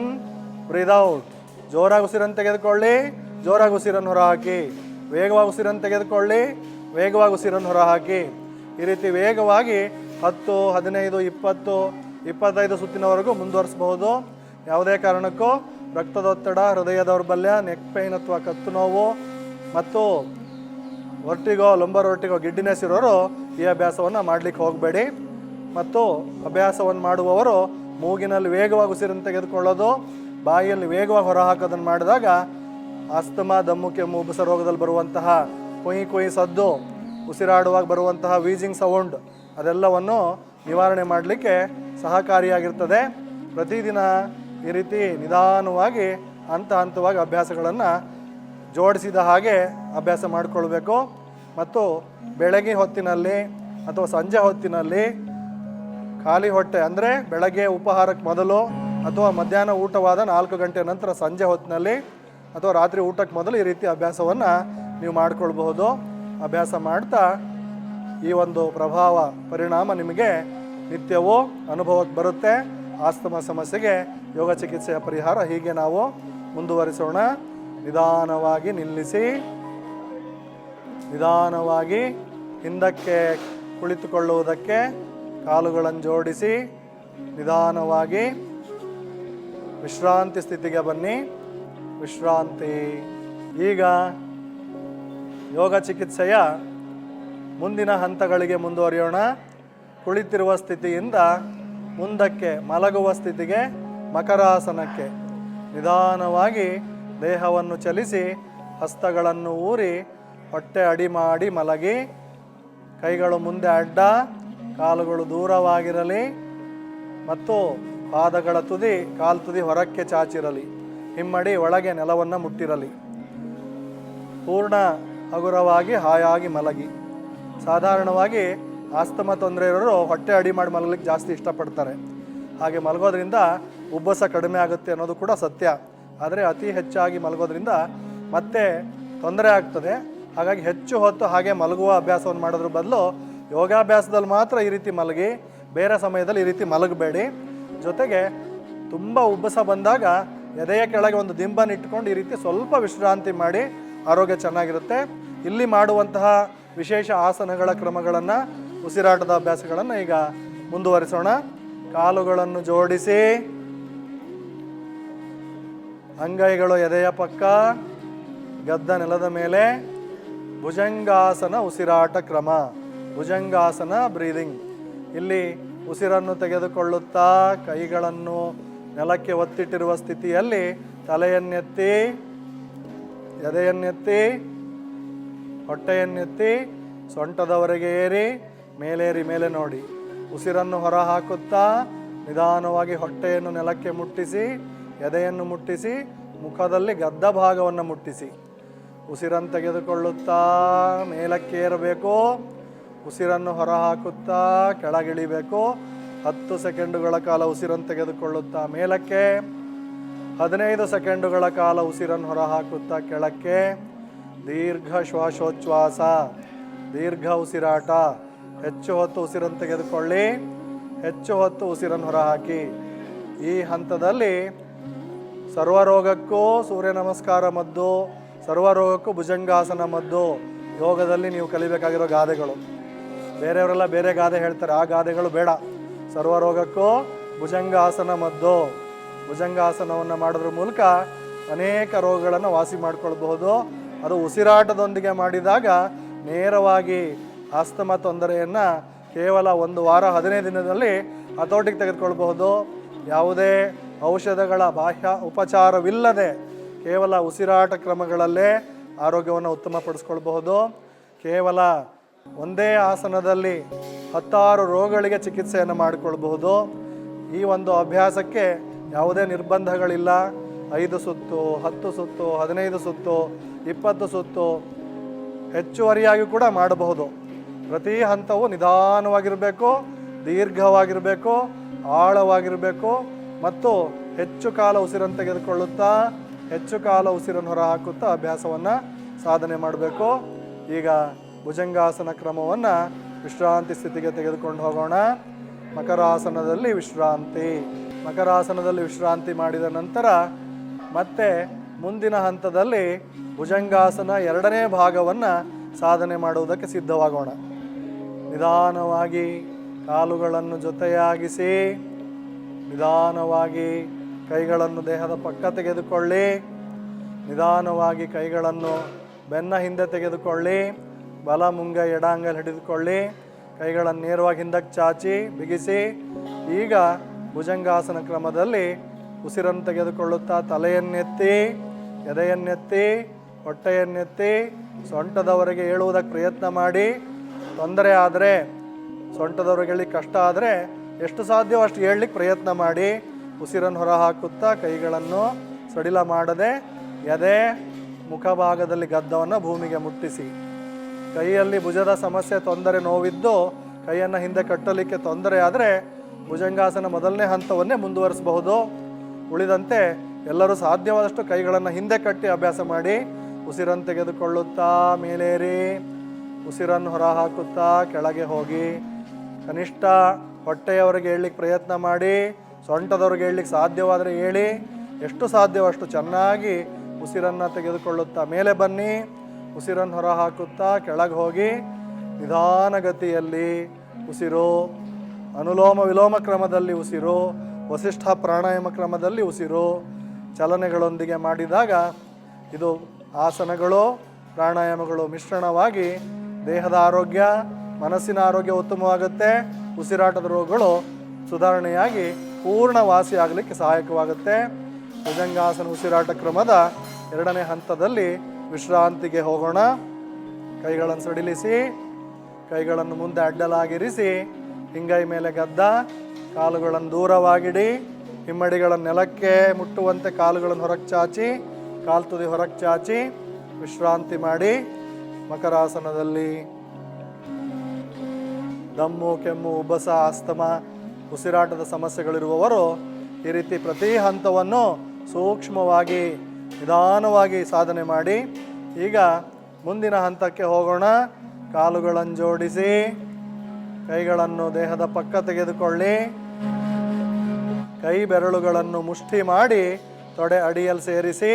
ಬ್ರೀದ್ ಔಟ್. ಜೋರಾಗಿ ಉಸಿರನ್ನು ತೆಗೆದುಕೊಳ್ಳಿ, ಜೋರಾಗಿ ಉಸಿರನ್ನು ಹೊರ ಹಾಕಿ. ವೇಗವಾಗಿ ಉಸಿರನ್ನು ತೆಗೆದುಕೊಳ್ಳಿ, ವೇಗವಾಗಿ ಉಸಿರನ್ನು ಹೊರ ಹಾಕಿ. ಈ ರೀತಿ ವೇಗವಾಗಿ 10, 15, 20, 25 ಸುತ್ತಿನವರೆಗೂ ಮುಂದುವರಿಸಬಹುದು. ಯಾವುದೇ ಕಾರಣಕ್ಕೂ ರಕ್ತದೊತ್ತಡ, ಹೃದಯ ದೌರ್ಬಲ್ಯ, ನೆಕ್ ಪೈನ್ ಅಥವಾ ಕತ್ತು ನೋವು ಮತ್ತು ವರ್ಟಿಗೋ, ಲಂಬರ್ ವರ್ಟಿಗೋ, ಗಿಡ್ಡಿನೆಸ್ ಇರೋರು ಈ ಅಭ್ಯಾಸವನ್ನು ಮಾಡಲಿಕ್ಕೆ ಹೋಗಬೇಡಿ. ಮತ್ತು ಅಭ್ಯಾಸವನ್ನು ಮಾಡುವವರು ಮೂಗಿನಲ್ಲಿ ವೇಗವಾಗಿ ಉಸಿರನ್ನು ತೆಗೆದುಕೊಳ್ಳೋದು, ಬಾಯಿಯಲ್ಲಿ ವೇಗವಾಗಿ ಹೊರಹಾಕೋದನ್ನು ಮಾಡಿದಾಗ ಆಸ್ತಮಾ, ದಮ್ಮು, ಕೆಮ್ಮು, ಉಬ್ಬಸ ರೋಗದಲ್ಲಿ ಬರುವಂತಹ ಕೊಯ್ ಕೊಯ್ ಸದ್ದು, ಉಸಿರಾಡುವಾಗ ಬರುವಂತಹ ವೀಜಿಂಗ್ ಸೌಂಡ್, ಅದೆಲ್ಲವನ್ನು ನಿವಾರಣೆ ಮಾಡಲಿಕ್ಕೆ ಸಹಕಾರಿಯಾಗಿರ್ತದೆ. ಪ್ರತಿದಿನ ಈ ರೀತಿ ನಿಧಾನವಾಗಿ ಹಂತವಾಗಿ ಅಭ್ಯಾಸಗಳನ್ನು ಜೋಡಿಸಿದ ಹಾಗೆ ಅಭ್ಯಾಸ ಮಾಡಿಕೊಳ್ಬೇಕು. ಮತ್ತು ಬೆಳಗ್ಗೆ ಹೊತ್ತಿನಲ್ಲಿ ಅಥವಾ ಸಂಜೆ ಹೊತ್ತಿನಲ್ಲಿ ಖಾಲಿ ಹೊಟ್ಟೆ, ಅಂದರೆ ಬೆಳಗ್ಗೆ ಉಪಹಾರಕ್ಕೆ ಮೊದಲು ಅಥವಾ ಮಧ್ಯಾಹ್ನ ಊಟವಾದ 4 ಗಂಟೆ ನಂತರ ಸಂಜೆ ಹೊತ್ತಿನಲ್ಲಿ ಅಥವಾ ರಾತ್ರಿ ಊಟಕ್ಕೆ ಮೊದಲು ಈ ರೀತಿ ಅಭ್ಯಾಸವನ್ನು ನೀವು ಮಾಡಿಕೊಳ್ಬಹುದು. ಅಭ್ಯಾಸ ಮಾಡ್ತಾ ಈ ಒಂದು ಪರಿಣಾಮ ನಿಮಗೆ ನಿತ್ಯವೂ ಅನುಭವಕ್ಕೆ ಬರುತ್ತೆ. ಆಸ್ತಮಾ ಸಮಸ್ಯೆಗೆ ಯೋಗ ಚಿಕಿತ್ಸೆಯ ಪರಿಹಾರ ಹೀಗೆ ನಾವು ಮುಂದುವರಿಸೋಣ. ನಿಧಾನವಾಗಿ ನಿಲ್ಲಿಸಿ, ನಿಧಾನವಾಗಿ ಹಿಂದಕ್ಕೆ ಕುಳಿತುಕೊಳ್ಳುವುದಕ್ಕೆ ಕಾಲುಗಳನ್ನು ಜೋಡಿಸಿ ನಿಧಾನವಾಗಿ ವಿಶ್ರಾಂತಿ ಸ್ಥಿತಿಗೆ ಬನ್ನಿ. ವಿಶ್ರಾಂತಿ. ಈಗ ಯೋಗ ಚಿಕಿತ್ಸೆಯ ಮುಂದಿನ ಹಂತಗಳಿಗೆ ಮುಂದುವರಿಯೋಣ. ಕುಳಿತಿರುವ ಸ್ಥಿತಿಯಿಂದ ಮುಂದಕ್ಕೆ ಮಲಗುವ ಸ್ಥಿತಿಗೆ, ಮಕರಾಸನಕ್ಕೆ. ನಿಧಾನವಾಗಿ ದೇಹವನ್ನು ಚಲಿಸಿ ಹಸ್ತಗಳನ್ನು ಊರಿ ಹೊಟ್ಟೆ ಅಡಿ ಮಾಡಿ ಮಲಗಿ. ಕೈಗಳು ಮುಂದೆ ಅಡ್ಡ, ಕಾಲುಗಳು ದೂರವಾಗಿರಲಿ ಮತ್ತು ಪಾದಗಳ ತುದಿ, ಕಾಲು ತುದಿ ಹೊರಕ್ಕೆ ಚಾಚಿರಲಿ. ಹಿಮ್ಮಡಿ ಒಳಗೆ ನೆಲವನ್ನು ಮುಟ್ಟಿರಲಿ. ಪೂರ್ಣ ಹಗುರವಾಗಿ ಹಾಯಾಗಿ ಮಲಗಿ. ಸಾಧಾರಣವಾಗಿ ಆಸ್ತಮಾ ತೊಂದರೆ ಇರೋರು ಹೊಟ್ಟೆ ಅಡಿ ಮಾಡಿ ಮಲಗಲಿಕ್ಕೆ ಜಾಸ್ತಿ ಇಷ್ಟಪಡ್ತಾರೆ. ಹಾಗೆ ಮಲಗೋದ್ರಿಂದ ಉಬ್ಬಸ ಕಡಿಮೆ ಆಗುತ್ತೆ ಅನ್ನೋದು ಕೂಡ ಸತ್ಯ. ಆದರೆ ಅತಿ ಹೆಚ್ಚಾಗಿ ಮಲಗೋದ್ರಿಂದ ಮತ್ತೆ ತೊಂದರೆ ಆಗ್ತದೆ. ಹಾಗಾಗಿ ಹೆಚ್ಚು ಹೊತ್ತು ಹಾಗೆ ಮಲಗುವ ಅಭ್ಯಾಸವನ್ನು ಮಾಡೋದ್ರ ಬದಲು ಯೋಗಾಭ್ಯಾಸದಲ್ಲಿ ಮಾತ್ರ ಈ ರೀತಿ ಮಲಗಿ, ಬೇರೆ ಸಮಯದಲ್ಲಿ ಈ ರೀತಿ ಮಲಗಬೇಡಿ. ಜೊತೆಗೆ ತುಂಬ ಉಬ್ಬಸ ಬಂದಾಗ ಎದೆಯ ಕೆಳಗೆ ಒಂದು ದಿಂಬನ್ನು ಇಟ್ಕೊಂಡು ಈ ರೀತಿ ಸ್ವಲ್ಪ ವಿಶ್ರಾಂತಿ ಮಾಡಿ ಆರೋಗ್ಯ ಚೆನ್ನಾಗಿರುತ್ತೆ. ಇಲ್ಲಿ ಮಾಡುವಂತಹ ವಿಶೇಷ ಆಸನಗಳ ಕ್ರಮಗಳನ್ನು, ಉಸಿರಾಟದ ಅಭ್ಯಾಸಗಳನ್ನು ಈಗ ಮುಂದುವರಿಸೋಣ. ಕಾಲುಗಳನ್ನು ಜೋಡಿಸಿ, ಅಂಗೈಗಳು ಎದೆಯ ಪಕ್ಕ, ಗದ್ದ ನೆಲದ ಮೇಲೆ. ಭುಜಂಗಾಸನ ಉಸಿರಾಟ ಕ್ರಮ, ಭುಜಂಗಾಸನ ಬ್ರೀದಿಂಗ್. ಇಲ್ಲಿ ಉಸಿರನ್ನು ತೆಗೆದುಕೊಳ್ಳುತ್ತಾ ಕೈಗಳನ್ನು ನೆಲಕ್ಕೆ ಒತ್ತಿಟ್ಟಿರುವ ಸ್ಥಿತಿಯಲ್ಲಿ ತಲೆಯನ್ನೆತ್ತಿ, ಎದೆಯನ್ನೆತ್ತಿ, ಹೊಟ್ಟೆಯನ್ನೆತ್ತಿ, ಸೊಂಟದವರೆಗೆ ಏರಿ ಮೇಲೇರಿ ಮೇಲೆ ನೋಡಿ. ಉಸಿರನ್ನು ಹೊರ ಹಾಕುತ್ತಾ ನಿಧಾನವಾಗಿ ಹೊಟ್ಟೆಯನ್ನು ನೆಲಕ್ಕೆ ಮುಟ್ಟಿಸಿ, ಎದೆಯನ್ನು ಮುಟ್ಟಿಸಿ, ಮುಖದಲ್ಲಿ ಗದ್ದ ಭಾಗವನ್ನು ಮುಟ್ಟಿಸಿ. ಉಸಿರನ್ನು ತೆಗೆದುಕೊಳ್ಳುತ್ತಾ ಮೇಲಕ್ಕೇರಬೇಕು. ಉಸಿರನ್ನು ಹೊರ ಹಾಕುತ್ತಾ ಕೆಳಗಿಳಿಬೇಕು. 10 ಸೆಕೆಂಡುಗಳ ಕಾಲ ಉಸಿರನ್ನು ತೆಗೆದುಕೊಳ್ಳುತ್ತಾ ಮೇಲಕ್ಕೆ, 15 ಸೆಕೆಂಡುಗಳ ಕಾಲ ಉಸಿರನ್ನು ಹೊರ ಹಾಕುತ್ತಾ ಕೆಳಕ್ಕೆ. ದೀರ್ಘ ಶ್ವಾಸೋಚ್ಛ್ವಾಸ, ದೀರ್ಘ ಉಸಿರಾಟ. ಹೆಚ್ಚು ಹೊತ್ತು ಉಸಿರನ್ನು ತೆಗೆದುಕೊಳ್ಳಿ, ಹೆಚ್ಚು ಹೊತ್ತು ಉಸಿರನ್ನು ಹೊರ ಹಾಕಿ. ಈ ಹಂತದಲ್ಲಿ ಸರ್ವರೋಗಕ್ಕೂ ಸೂರ್ಯ ನಮಸ್ಕಾರ ಮದ್ದು, ಸರ್ವರೋಗಕ್ಕೂ ಭುಜಂಗಾಸನ ಮದ್ದು. ಯೋಗದಲ್ಲಿ ನೀವು ಕಲಿಬೇಕಾಗಿರೋ ಗಾದೆಗಳು. ಬೇರೆಯವರೆಲ್ಲ ಬೇರೆ ಗಾದೆ ಹೇಳ್ತಾರೆ, ಆ ಗಾದೆಗಳು ಬೇಡ. ಸರ್ವರೋಗಕ್ಕೂ ಭುಜಂಗಾಸನ ಮದ್ದು. ಭುಜಂಗಾಸನವನ್ನು ಮಾಡೋದ್ರ ಮೂಲಕ ಅನೇಕ ರೋಗಗಳನ್ನು ವಾಸಿ ಮಾಡಿಕೊಳ್ಬಹುದು. ಅದು ಉಸಿರಾಟದೊಂದಿಗೆ ಮಾಡಿದಾಗ ನೇರವಾಗಿ ಆಸ್ತಮಾ ತೊಂದರೆಯನ್ನು ಕೇವಲ 1 ವಾರ 15 ದಿನದಲ್ಲಿ ಹತೋಟಿಗೆ ತೆಗೆದುಕೊಳ್ಬಹುದು. ಯಾವುದೇ ಔಷಧಗಳ ಬಾಹ್ಯ ಉಪಚಾರವಿಲ್ಲದೆ ಕೇವಲ ಉಸಿರಾಟ ಕ್ರಮಗಳಲ್ಲೇ ಆರೋಗ್ಯವನ್ನು ಉತ್ತಮಪಡಿಸ್ಕೊಳ್ಬಹುದು. ಕೇವಲ ಒಂದೇ ಆಸನದಲ್ಲಿ 10 ರೋಗಗಳಿಗೆ ಚಿಕಿತ್ಸೆಯನ್ನು ಮಾಡಿಕೊಳ್ಬಹುದು. ಈ ಒಂದು ಅಭ್ಯಾಸಕ್ಕೆ ಯಾವುದೇ ನಿರ್ಬಂಧಗಳಿಲ್ಲ. 5 ಸುತ್ತು, 10 ಸುತ್ತು, 15 ಸುತ್ತು, 20 ಸುತ್ತು ಹೆಚ್ಚುವರಿಯಾಗಿ ಕೂಡ ಮಾಡಬಹುದು. ಪ್ರತಿ ಹಂತವು ನಿಧಾನವಾಗಿರಬೇಕು, ದೀರ್ಘವಾಗಿರಬೇಕು, ಆಳವಾಗಿರಬೇಕು ಮತ್ತು ಹೆಚ್ಚು ಕಾಲ ಉಸಿರನ್ನು ತೆಗೆದುಕೊಳ್ಳುತ್ತಾ ಹೆಚ್ಚು ಕಾಲ ಉಸಿರನ್ನು ಹೊರ ಹಾಕುತ್ತಾ ಅಭ್ಯಾಸವನ್ನು ಸಾಧನೆ ಮಾಡಬೇಕು. ಈಗ ಭುಜಂಗಾಸನ ಕ್ರಮವನ್ನು ವಿಶ್ರಾಂತಿ ಸ್ಥಿತಿಗೆ ತೆಗೆದುಕೊಂಡು ಹೋಗೋಣ. ಮಕರಾಸನದಲ್ಲಿ ವಿಶ್ರಾಂತಿ. ಮಕರಾಸನದಲ್ಲಿ ವಿಶ್ರಾಂತಿ ಮಾಡಿದ ನಂತರ ಮತ್ತೆ ಮುಂದಿನ ಹಂತದಲ್ಲಿ ಭುಜಂಗಾಸನ 2ನೇ ಭಾಗವನ್ನು ಸಾಧನೆ ಮಾಡುವುದಕ್ಕೆ ಸಿದ್ಧವಾಗೋಣ. ನಿಧಾನವಾಗಿ ಕಾಲುಗಳನ್ನು ಜೊತೆಯಾಗಿಸಿ, ನಿಧಾನವಾಗಿ ಕೈಗಳನ್ನು ದೇಹದ ಪಕ್ಕ ತೆಗೆದುಕೊಳ್ಳಿ. ನಿಧಾನವಾಗಿ ಕೈಗಳನ್ನು ಬೆನ್ನ ಹಿಂದೆ ತೆಗೆದುಕೊಳ್ಳಿ. ಬಲ ಮುಂಗೈ ಎಡಾಂಗಲ್ ಹಿಡಿದುಕೊಳ್ಳಿ. ಕೈಗಳನ್ನು ನೇರವಾಗಿ ಹಿಂದಕ್ಕೆ ಚಾಚಿ ಬಿಗಿಸಿ. ಈಗ ಭುಜಂಗಾಸನ ಕ್ರಮದಲ್ಲಿ ಉಸಿರನ್ನು ತೆಗೆದುಕೊಳ್ಳುತ್ತಾ ತಲೆಯನ್ನೆತ್ತಿ, ಎದೆಯನ್ನೆತ್ತಿ, ಹೊಟ್ಟೆಯನ್ನೆತ್ತಿ ಸೊಂಟದವರೆಗೆ ಏಳುವುದಕ್ಕೆ ಪ್ರಯತ್ನ ಮಾಡಿ. ತೊಂದರೆ ಆದರೆ, ಸೊಂಟದವರೆಗೆ ಏಳಲಿಕ್ಕೆ ಕಷ್ಟ ಆದರೆ ಎಷ್ಟು ಸಾಧ್ಯವೋ ಅಷ್ಟು ಏಳಲಿಕ್ಕೆ ಪ್ರಯತ್ನ ಮಾಡಿ. ಉಸಿರನ್ನು ಹೊರ ಹಾಕುತ್ತಾ ಕೈಗಳನ್ನು ಸಡಿಲ ಮಾಡದೆ ಎದೆ ಮುಖಭಾಗದಲ್ಲಿ ಗದ್ದವನ್ನು ಭೂಮಿಗೆ ಮುಟ್ಟಿಸಿ. ಕೈಯಲ್ಲಿ ಭುಜದ ಸಮಸ್ಯೆ ತೊಂದರೆ ನೋವಿದ್ದು ಕೈಯನ್ನು ಹಿಂದೆ ಕಟ್ಟಲಿಕ್ಕೆ ತೊಂದರೆ ಆದರೆ ಭುಜಂಗಾಸನ ಮೊದಲನೇ ಹಂತವನ್ನೇ ಮುಂದುವರಿಸಬಹುದು. ಉಳಿದಂತೆ ಎಲ್ಲರೂ ಸಾಧ್ಯವಾದಷ್ಟು ಕೈಗಳನ್ನು ಹಿಂದೆ ಕಟ್ಟಿ ಅಭ್ಯಾಸ ಮಾಡಿ. ಉಸಿರನ್ನು ತೆಗೆದುಕೊಳ್ಳುತ್ತಾ ಮೇಲೇರಿ, ಉಸಿರನ್ನು ಹೊರ ಹಾಕುತ್ತಾ ಕೆಳಗೆ ಹೋಗಿ. ಕನಿಷ್ಠ ಹೊಟ್ಟೆಯವರೆಗೆ ಏಳಲಿಕ್ಕೆ ಪ್ರಯತ್ನ ಮಾಡಿ. ಸೊಂಟದವರೆಗೆ ಏಳಲಿಕ್ಕೆ ಸಾಧ್ಯವಾದರೆ ಏಳಿ. ಎಷ್ಟು ಸಾಧ್ಯವೋ ಅಷ್ಟು ಚೆನ್ನಾಗಿ ಉಸಿರನ್ನು ತೆಗೆದುಕೊಳ್ಳುತ್ತಾ ಮೇಲೆ ಬನ್ನಿ. ಉಸಿರನ್ನು ಹೊರ ಹಾಕುತ್ತಾ ಕೆಳಗೆ ಹೋಗಿ. ನಿಧಾನಗತಿಯಲ್ಲಿ ಉಸಿರು, ಅನುಲೋಮ ವಿಲೋಮ ಕ್ರಮದಲ್ಲಿ ಉಸಿರು, ವಸಿಷ್ಠ ಪ್ರಾಣಾಯಾಮ ಕ್ರಮದಲ್ಲಿ ಉಸಿರು ಚಲನೆಗಳೊಂದಿಗೆ ಮಾಡಿದಾಗ ಇದು ಆಸನಗಳು ಪ್ರಾಣಾಯಾಮಗಳು ಮಿಶ್ರಣವಾಗಿ ದೇಹದ ಆರೋಗ್ಯ, ಮನಸ್ಸಿನ ಆರೋಗ್ಯ ಉತ್ತಮವಾಗುತ್ತೆ. ಉಸಿರಾಟದ ರೋಗಗಳು ಸುಧಾರಣೆಯಾಗಿ ಪೂರ್ಣ ವಾಸಿ ಆಗಲಿಕ್ಕೆ ಸಹಾಯಕವಾಗುತ್ತೆ. ಭುಜಂಗಾಸನ ಉಸಿರಾಟ ಕ್ರಮದ 2ನೇ ಹಂತದಲ್ಲಿ ವಿಶ್ರಾಂತಿಗೆ ಹೋಗೋಣ. ಕೈಗಳನ್ನು ಸಡಿಲಿಸಿ, ಕೈಗಳನ್ನು ಮುಂದೆ ಅಡ್ಡಲಾಗಿರಿಸಿ, ಹಿಂಗೈ ಮೇಲೆ ಗದ್ದ, ಕಾಲುಗಳನ್ನು ದೂರವಾಗಿಡಿ. ಹಿಮ್ಮಡಿಗಳನ್ನು ನೆಲಕ್ಕೆ ಮುಟ್ಟುವಂತೆ ಕಾಲುಗಳನ್ನು ಹೊರಗೆ ಚಾಚಿ, ಕಾಲು ತುದಿ ಹೊರಗೆ ಚಾಚಿ ವಿಶ್ರಾಂತಿ ಮಾಡಿ. ಮಕರಾಸನದಲ್ಲಿ ದಮ್ಮು, ಕೆಮ್ಮು, ಉಬ್ಬಸ, ಆಸ್ತಮ, ಉಸಿರಾಟದ ಸಮಸ್ಯೆಗಳಿರುವವರು ಈ ರೀತಿ ಪ್ರತಿ ಹಂತವನ್ನು ಸೂಕ್ಷ್ಮವಾಗಿ ನಿಧಾನವಾಗಿ ಸಾಧನೆ ಮಾಡಿ. ಈಗ ಮುಂದಿನ ಹಂತಕ್ಕೆ ಹೋಗೋಣ. ಕಾಲುಗಳನ್ನು ಜೋಡಿಸಿ, ಕೈಗಳನ್ನು ದೇಹದ ಪಕ್ಕ ತೆಗೆದುಕೊಳ್ಳಿ. ಕೈ ಬೆರಳುಗಳನ್ನು ಮುಷ್ಟಿ ಮಾಡಿ ತೊಡೆ ಅಡಿಯಲ್ಲಿ ಸೇರಿಸಿ.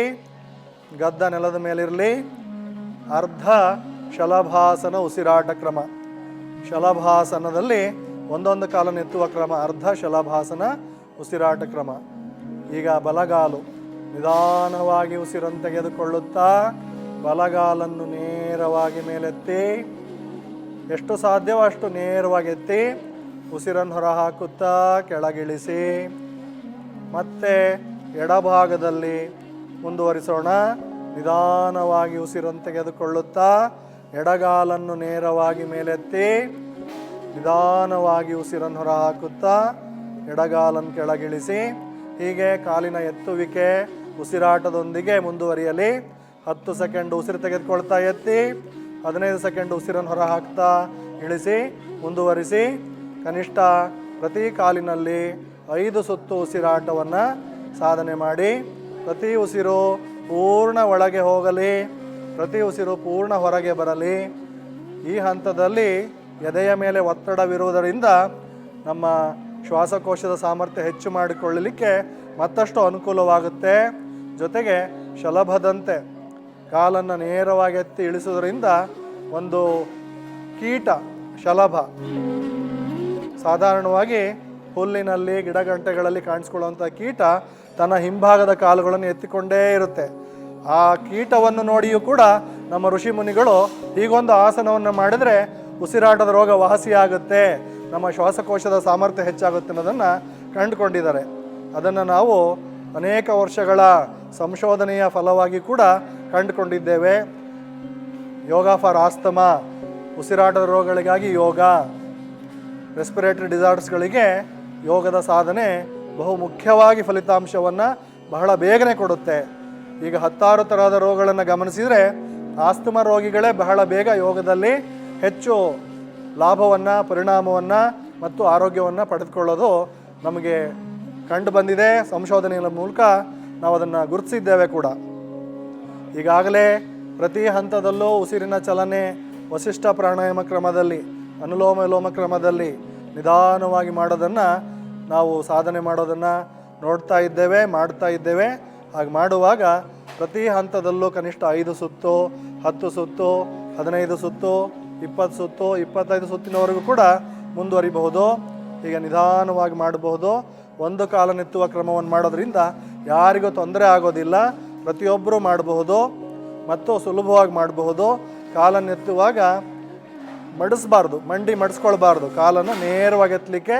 ಗದ್ದ ನೆಲದ ಮೇಲಿರಲಿ. ಅರ್ಧ ಶಲಭಾಸನ ಉಸಿರಾಟ ಕ್ರಮ. ಶಲಭಾಸನದಲ್ಲಿ ಒಂದೊಂದು ಕಾಲನ್ನು ಎತ್ತುವ ಕ್ರಮ ಅರ್ಧ ಶಲಭಾಸನ ಉಸಿರಾಟ ಕ್ರಮ. ಈಗ ಬಲಗಾಲು ನಿಧಾನವಾಗಿ ಉಸಿರನ್ನು ತೆಗೆದುಕೊಳ್ಳುತ್ತಾ ಬಲಗಾಲನ್ನು ನೇರವಾಗಿ ಮೇಲೆತ್ತಿ, ಎಷ್ಟು ಸಾಧ್ಯವೋ ಅಷ್ಟು ನೇರವಾಗಿ ಎತ್ತಿ ಉಸಿರನ್ನು ಹೊರ ಹಾಕುತ್ತಾ ಕೆಳಗಿಳಿಸಿ. ಮತ್ತೆ ಎಡಭಾಗದಲ್ಲಿ ಮುಂದುವರಿಸೋಣ. ನಿಧಾನವಾಗಿ ಉಸಿರನ್ನು ತೆಗೆದುಕೊಳ್ಳುತ್ತಾ ಎಡಗಾಲನ್ನು ನೇರವಾಗಿ ಮೇಲೆತ್ತಿ ನಿಧಾನವಾಗಿ ಉಸಿರನ್ನು ಹೊರ ಹಾಕುತ್ತಾ ಎಡಗಾಲನ್ನು ಕೆಳಗಿಳಿಸಿ. ಹೀಗೆ ಕಾಲಿನ ಎತ್ತುವಿಕೆ ಉಸಿರಾಟದೊಂದಿಗೆ ಮುಂದುವರಿಯಲಿ. 10 ಸೆಕೆಂಡ್ ಉಸಿರು ತೆಗೆದುಕೊಳ್ತಾ ಎತ್ತಿ, 15 ಸೆಕೆಂಡ್ ಉಸಿರನ್ನು ಹೊರ ಹಾಕ್ತಾ ಇಳಿಸಿ, ಮುಂದುವರಿಸಿ. ಕನಿಷ್ಠ ಪ್ರತಿ ಕಾಲಿನಲ್ಲಿ 5 ಸುತ್ತು ಉಸಿರಾಟವನ್ನು ಸಾಧನೆ ಮಾಡಿ. ಪ್ರತಿ ಉಸಿರು ಪೂರ್ಣ ಒಳಗೆ ಹೋಗಲಿ, ಪ್ರತಿ ಉಸಿರು ಪೂರ್ಣ ಹೊರಗೆ ಬರಲಿ. ಈ ಹಂತದಲ್ಲಿ ಎದೆಯ ಮೇಲೆ ಒತ್ತಡವಿರುವುದರಿಂದ ನಮ್ಮ ಶ್ವಾಸಕೋಶದ ಸಾಮರ್ಥ್ಯ ಹೆಚ್ಚು ಮಾಡಿಕೊಳ್ಳಲಿಕ್ಕೆ ಮತ್ತಷ್ಟು ಅನುಕೂಲವಾಗುತ್ತೆ. ಜೊತೆಗೆ ಶಲಭದಂತೆ ಕಾಲನ್ನು ನೇರವಾಗಿ ಎತ್ತಿ ಇಳಿಸುವುದರಿಂದ ಒಂದು ಕೀಟ ಶಲಭ ಸಾಧಾರಣವಾಗಿ ಹುಲ್ಲಿನಲ್ಲಿ ಗಿಡಗಂಟೆಗಳಲ್ಲಿ ಕಾಣಿಸ್ಕೊಳ್ಳುವಂಥ ಕೀಟ ತನ್ನ ಹಿಂಭಾಗದ ಕಾಲುಗಳನ್ನು ಎತ್ತಿಕೊಂಡೇ ಇರುತ್ತೆ. ಆ ಕೀಟವನ್ನು ನೋಡಿಯೂ ಕೂಡ ನಮ್ಮ ಋಷಿ ಮುನಿಗಳು ಹೀಗೊಂದು ಆಸನವನ್ನು ಮಾಡಿದರೆ ಉಸಿರಾಟದ ರೋಗ ವಾಸಿಯಾಗುತ್ತೆ, ನಮ್ಮ ಶ್ವಾಸಕೋಶದ ಸಾಮರ್ಥ್ಯ ಹೆಚ್ಚಾಗುತ್ತೆ ಅನ್ನೋದನ್ನು ಕಂಡುಕೊಂಡಿದ್ದಾರೆ. ಅದನ್ನು ನಾವು ಅನೇಕ ವರ್ಷಗಳ ಸಂಶೋಧನೆಯ ಫಲವಾಗಿ ಕೂಡ ಕಂಡುಕೊಂಡಿದ್ದೇವೆ. ಯೋಗ ಫಾರ್ ಆಸ್ತಮಾ, ಉಸಿರಾಟದ ರೋಗಗಳಿಗಾಗಿ ಯೋಗ, ರೆಸ್ಪಿರೇಟರಿ ಡಿಸಾರ್ಡರ್ಸ್ಗಳಿಗೆ ಯೋಗದ ಸಾಧನೆ ಬಹು ಮುಖ್ಯವಾಗಿ ಫಲಿತಾಂಶವನ್ನು ಬಹಳ ಬೇಗನೆ ಕೊಡುತ್ತೆ. ಈಗ 10 ಥರದ ರೋಗಗಳನ್ನು ಗಮನಿಸಿದರೆ ಆಸ್ತಮಾ ರೋಗಿಗಳೇ ಬಹಳ ಬೇಗ ಯೋಗದಲ್ಲಿ ಹೆಚ್ಚು ಲಾಭವನ್ನು, ಪರಿಣಾಮವನ್ನು ಮತ್ತು ಆರೋಗ್ಯವನ್ನು ಪಡೆದುಕೊಳ್ಳೋದು ನಮಗೆ ಕಂಡು ಬಂದಿದೆ. ಸಂಶೋಧನೆಯ ಮೂಲಕ ನಾವು ಅದನ್ನು ಗುರುತಿಸಿದ್ದೇವೆ ಕೂಡ. ಈಗಾಗಲೇ ಪ್ರತಿ ಹಂತದಲ್ಲೂ ಉಸಿರಿನ ಚಲನೆ ವಸಿಷ್ಠ ಪ್ರಾಣಾಯಾಮ ಕ್ರಮದಲ್ಲಿ, ಅನುಲೋಮ ವಿಲೋಮ ಕ್ರಮದಲ್ಲಿ ನಿಧಾನವಾಗಿ ಮಾಡೋದನ್ನು ನಾವು ಸಾಧನೆ ಮಾಡೋದನ್ನು ನೋಡ್ತಾ ಇದ್ದೇವೆ, ಮಾಡ್ತಾ ಇದ್ದೇವೆ. ಹಾಗೆ ಮಾಡುವಾಗ ಪ್ರತಿ ಹಂತದಲ್ಲೂ ಕನಿಷ್ಠ 5 ಸುತ್ತು, 10 ಸುತ್ತು, 15 ಸುತ್ತು, 20 ಸುತ್ತು, 25 ಸುತ್ತಿನವರೆಗೂ ಕೂಡ ಮುಂದುವರಿಬಹುದು. ಹೀಗೆ ನಿಧಾನವಾಗಿ ಮಾಡಬಹುದು. ಒಂದು ಕಾಲನೆತ್ತುವ ಕ್ರಮವನ್ನು ಮಾಡೋದ್ರಿಂದ ಯಾರಿಗೂ ತೊಂದರೆ ಆಗೋದಿಲ್ಲ, ಪ್ರತಿಯೊಬ್ಬರೂ ಮಾಡಬಹುದು ಮತ್ತು ಸುಲಭವಾಗಿ ಮಾಡಬಹುದು. ಕಾಲನ್ನೆತ್ತುವಾಗ ಮಡಿಸ್ಬಾರ್ದು, ಮಂಡಿ ಮಡಿಸ್ಕೊಳ್ಬಾರ್ದು. ಕಾಲನ್ನು ನೇರವಾಗಿ ಎತ್ತಲಿಕ್ಕೆ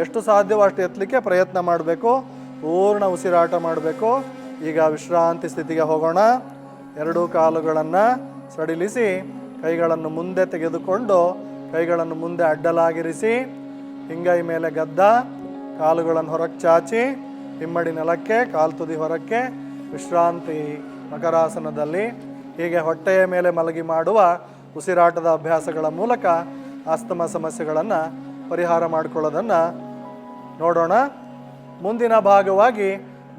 ಎಷ್ಟು ಸಾಧ್ಯವೋ ಅಷ್ಟು ಎತ್ತಲಿಕ್ಕೆ ಪ್ರಯತ್ನ ಮಾಡಬೇಕು. ಪೂರ್ಣ ಉಸಿರಾಟ ಮಾಡಬೇಕು. ಈಗ ವಿಶ್ರಾಂತಿ ಸ್ಥಿತಿಗೆ ಹೋಗೋಣ. 2 ಕಾಲುಗಳನ್ನು ಸಡಿಲಿಸಿ ಕೈಗಳನ್ನು ಮುಂದೆ ತೆಗೆದುಕೊಂಡು ಕೈಗಳನ್ನು ಮುಂದೆ ಅಡ್ಡಲಾಗಿರಿಸಿ, ಹಿಂಗೈ ಮೇಲೆ ಗದ್ದ, ಕಾಲುಗಳನ್ನು ಹೊರಕ್ಕೆ ಚಾಚಿ, ಹಿಮ್ಮಡಿ ನೆಲಕ್ಕೆ, ಕಾಲು ತುದಿ ಹೊರಕ್ಕೆ, ವಿಶ್ರಾಂತಿ ಮಕರಾಸನದಲ್ಲಿ. ಹೀಗೆ ಹೊಟ್ಟೆಯ ಮೇಲೆ ಮಲಗಿ ಮಾಡುವ ಉಸಿರಾಟದ ಅಭ್ಯಾಸಗಳ ಮೂಲಕ ಆಸ್ತಮಾ ಸಮಸ್ಯೆಗಳನ್ನು ಪರಿಹಾರ ಮಾಡಿಕೊಳ್ಳೋದನ್ನು ನೋಡೋಣ. ಮುಂದಿನ ಭಾಗವಾಗಿ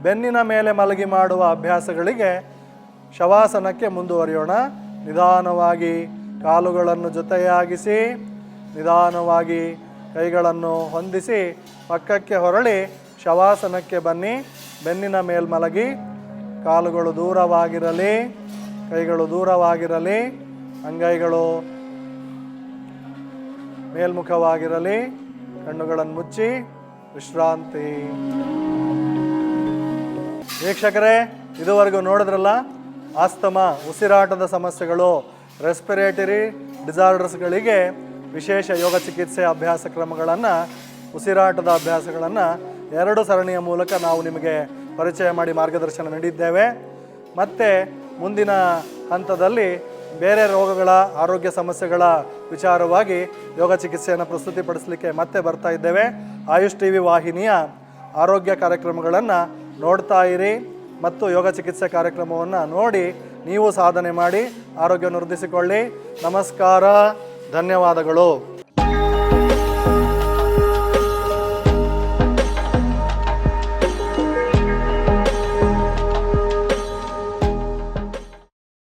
ಬೆನ್ನಿನ ಮೇಲೆ ಮಲಗಿ ಮಾಡುವ ಅಭ್ಯಾಸಗಳಿಗೆ ಶವಾಸನಕ್ಕೆ ಮುಂದುವರಿಯೋಣ. ನಿಧಾನವಾಗಿ ಕಾಲುಗಳನ್ನು ಜೊತೆಯಾಗಿಸಿ, ನಿಧಾನವಾಗಿ ಕೈಗಳನ್ನು ಹೊಂದಿಸಿ ಪಕ್ಕಕ್ಕೆ ಹೊರಳಿ ಶವಾಸನಕ್ಕೆ ಬನ್ನಿ. ಬೆನ್ನಿನ ಮೇಲೆ ಮಲಗಿ, ಕಾಲುಗಳು ದೂರವಾಗಿರಲಿ, ಕೈಗಳು ದೂರವಾಗಿರಲಿ, ಅಂಗೈಗಳು ಮೇಲ್ಮುಖವಾಗಿರಲಿ, ಕಣ್ಣುಗಳನ್ನು ಮುಚ್ಚಿ ವಿಶ್ರಾಂತಿ. ವೀಕ್ಷಕರೇ, ಇದುವರೆಗೂ ನೋಡಿದ್ರಲ್ಲ, ಆಸ್ತಮಾ ಉಸಿರಾಟದ ಸಮಸ್ಯೆಗಳು, ರೆಸ್ಪಿರೇಟರಿ ಡಿಸಾರ್ಡರ್ಸ್ಗಳಿಗೆ ವಿಶೇಷ ಯೋಗ ಚಿಕಿತ್ಸೆ ಅಭ್ಯಾಸ ಕ್ರಮಗಳನ್ನು, ಉಸಿರಾಟದ ಅಭ್ಯಾಸಗಳನ್ನು 2 ಸರಣಿಯ ಮೂಲಕ ನಾವು ನಿಮಗೆ ಪರಿಚಯ ಮಾಡಿ ಮಾರ್ಗದರ್ಶನ ನೀಡಿದ್ದೇವೆ. ಮತ್ತು ಮುಂದಿನ ಹಂತದಲ್ಲಿ ಬೇರೆ ರೋಗಗಳ, ಆರೋಗ್ಯ ಸಮಸ್ಯೆಗಳ ವಿಚಾರವಾಗಿ ಯೋಗ ಚಿಕಿತ್ಸೆಯನ್ನು ಪ್ರಸ್ತುತಿಪಡಿಸಲಿಕ್ಕೆ ಮತ್ತೆ ಬರ್ತಾ ಇದ್ದೇವೆ. ಆಯುಷ್ ಟಿವಿ ವಾಹಿನಿಯ ಆರೋಗ್ಯ ಕಾರ್ಯಕ್ರಮಗಳನ್ನು ನೋಡ್ತಾ ಇರಿ ಮತ್ತು ಯೋಗ ಚಿಕಿತ್ಸೆ ಕಾರ್ಯಕ್ರಮವನ್ನು ನೋಡಿ ನೀವು ಸಾಧನೆ ಮಾಡಿ ಆರೋಗ್ಯವನ್ನು ವೃದ್ಧಿಸಿಕೊಳ್ಳಿ. ನಮಸ್ಕಾರ, ಧನ್ಯವಾದಗಳು.